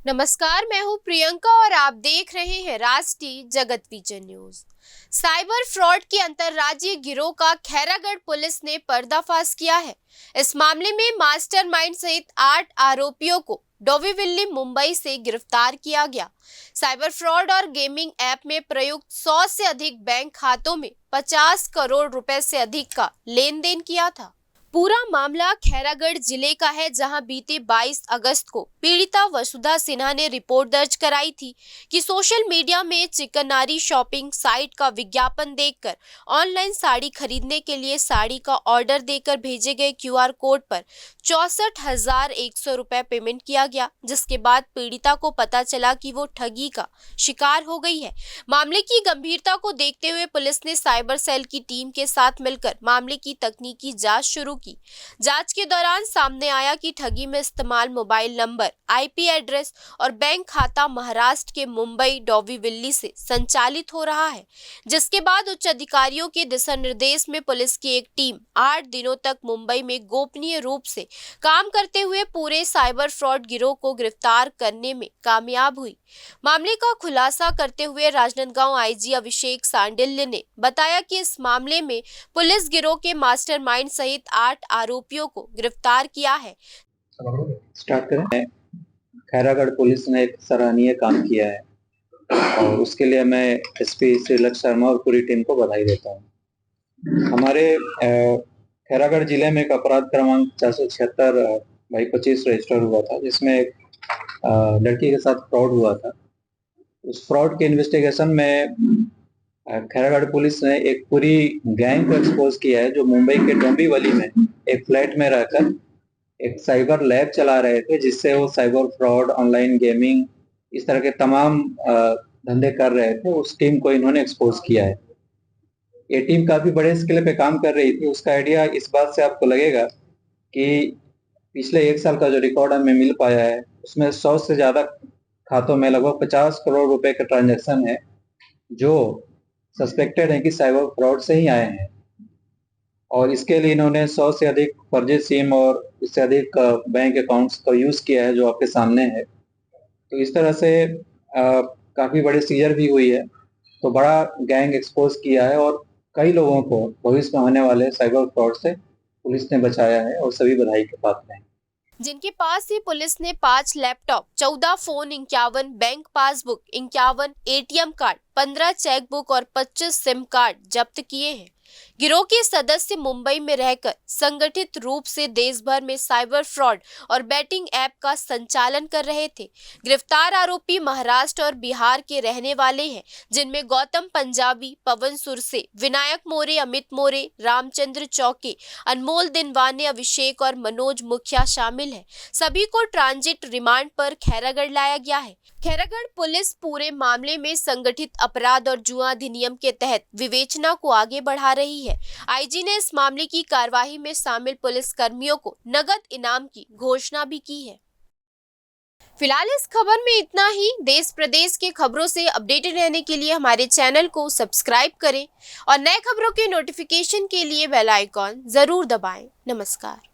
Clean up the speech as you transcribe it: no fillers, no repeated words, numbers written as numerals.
नमस्कार, मैं हूं प्रियंका और आप देख रहे हैं राष्ट्रीय जगत विजन न्यूज। साइबर फ्रॉड के अंतर्राज्यीय गिरोह का खैरागढ़ पुलिस ने पर्दाफाश किया है। इस मामले में मास्टरमाइंड सहित 8 आरोपियों को डोंबिवली मुंबई से गिरफ्तार किया गया। साइबर फ्रॉड और गेमिंग ऐप में प्रयुक्त 100 से अधिक बैंक खातों में 50 करोड़ रुपए से अधिक का लेन देन किया था। पूरा मामला खैरागढ़ जिले का है, जहां बीते 22 अगस्त को पीड़िता वसुधा सिन्हा ने रिपोर्ट दर्ज कराई थी कि सोशल मीडिया में चिकनारी शॉपिंग साइट का विज्ञापन देखकर ऑनलाइन साड़ी खरीदने के लिए साड़ी का ऑर्डर देकर भेजे गए क्यूआर कोड पर 64,100 रुपए पेमेंट किया गया, जिसके बाद पीड़िता को पता चला कि वो ठगी का शिकार हो गई है। मामले की गंभीरता को देखते हुए पुलिस ने साइबर सेल की टीम के साथ मिलकर मामले की तकनीकी जांच शुरू की। जांच के दौरान सामने आया कि ठगी में इस्तेमाल मोबाइल नंबर, आईपी एड्रेस और बैंक खाता महाराष्ट्र के मुंबई डोंबिवली से संचालित हो रहा है, जिसके बाद उच्च अधिकारियों के दिशा निर्देश में पुलिस की एक टीम 8 दिनों तक मुंबई में गोपनीय रूप से काम करते हुए पूरे साइबर फ्रॉड गिरोह को गिरफ्तार करने में कामयाब हुई। मामले का खुलासा करते हुए राजनांदगांव आईजी अभिषेक सांडिल्य ने बताया कि इस मामले में पुलिस गिरोह के मास्टरमाइंड सहित 8 आरोपियों को गिरफ्तार किया है। स्टार्ट करें। खैरागढ़ पुलिस ने एक सराहनीय काम किया है और उसके लिए मैं एसपी श्रीलक शर्मा और पूरी टीम को बधाई देता हूँ। हमारे खैरागढ़ जिले में एक अपराध क्रमांक 476/25 रजिस्टर हुआ था, जिसमें एक लड़की के साथ फ्रॉड हुआ था। उस फ्रॉड के इन्वेस्टिगेशन में खैरागढ़ पुलिस ने एक पूरी गैंग को एक्सपोज किया है, जो मुंबई के डोंबिवली में एक फ्लैट में रहकर एक साइबर लैब चला रहे थे, जिससे वो साइबर फ्रॉड, ऑनलाइन गेमिंग, इस तरह के तमाम धंधे कर रहे थे। उस टीम को इन्होंने एक्सपोज किया है। ये टीम काफी बड़े स्केल पे काम कर रही थी। उसका आइडिया इस बात से आपको लगेगा कि पिछले 1 साल का जो रिकॉर्ड हमें मिल पाया है, उसमें 100 से ज्यादा खातों में लगभग 50 करोड़ रुपए का ट्रांजैक्शन है, जो सस्पेक्टेड है कि साइबर फ्रॉड से ही आए हैं। और इसके लिए इन्होंने 100 से अधिक फर्जी सिम और इससे अधिक बैंक अकाउंट्स का यूज़ किया है, जो आपके सामने है। तो इस तरह से काफ़ी बड़ी सीजर भी हुई है। तो बड़ा गैंग एक्सपोज किया है और कई लोगों को भविष्य में होने वाले साइबर फ्रॉड से पुलिस ने बचाया है और सभी बधाई के पात्र हैं। जिनके पास ही पुलिस ने 5 laptop, 14 phone, 51 bank passbook, 51 ATM card, 15 chequebook और 25 सिम कार्ड जब्त किए हैं। गिरोह के सदस्य मुंबई में रहकर संगठित रूप से देश भर में साइबर फ्रॉड और बैटिंग ऐप का संचालन कर रहे थे। गिरफ्तार आरोपी महाराष्ट्र और बिहार के रहने वाले हैं, जिनमें गौतम पंजाबी, पवन सुरसे, विनायक मोरे, अमित मोरे, रामचंद्र चौके, अनमोल दिनवाने, अभिषेक और मनोज मुखिया शामिल है। सभी को ट्रांजिट रिमांड पर खैरागढ़ लाया गया है। खैरागढ़ पुलिस पूरे मामले में संगठित अपराध और जुआ अधिनियम के तहत विवेचना को आगे बढ़ा रही है। आईजी ने इस मामले की कार्यवाही में शामिल पुलिस कर्मियों को नगद इनाम की घोषणा भी की है। फिलहाल इस खबर में इतना ही। देश प्रदेश के खबरों से अपडेटेड रहने के लिए हमारे चैनल को सब्सक्राइब करें और नए खबरों के नोटिफिकेशन के लिए बेल आइकॉन जरूर दबाएं। नमस्कार।